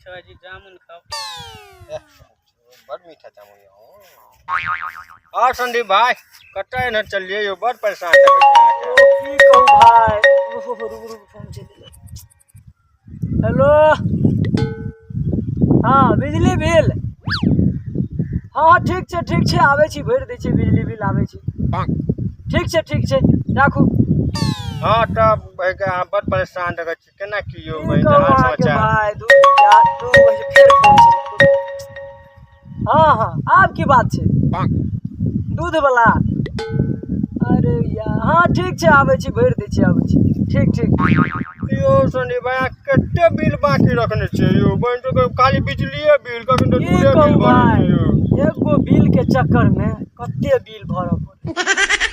मीठा जी जामुन खाओ। बड़ मीठा जामुन हो। और संदीप भाई कतय न चलिए यो बड़ परेशान की कहू भाई। रुक फोन चले। हेलो हाँ बिजली बिल हाँ ठीक छै आबै छी भरि दै छी बिजली बिल आबै छी ठीक छै राखू। हाँ तब भाई के आप बड़ परेशान रह छी केना की यो भाई कहू हाल अहाँके समाचार भाई दू बजे फेर फोन छै। हाँ आब की बात छै दूध वाला। अरे यार हाँ ठीक छै आबै छी भरि दै छी आबै छी ठीक। यो संदीप भाई कते बिल बाकी रखने छै यो बन तो खाली बिजलीए बिल कखन तो दूधे बिल भरल छै यो। एगो बिल के चक्कर में कते बिल भरऽ पड़े।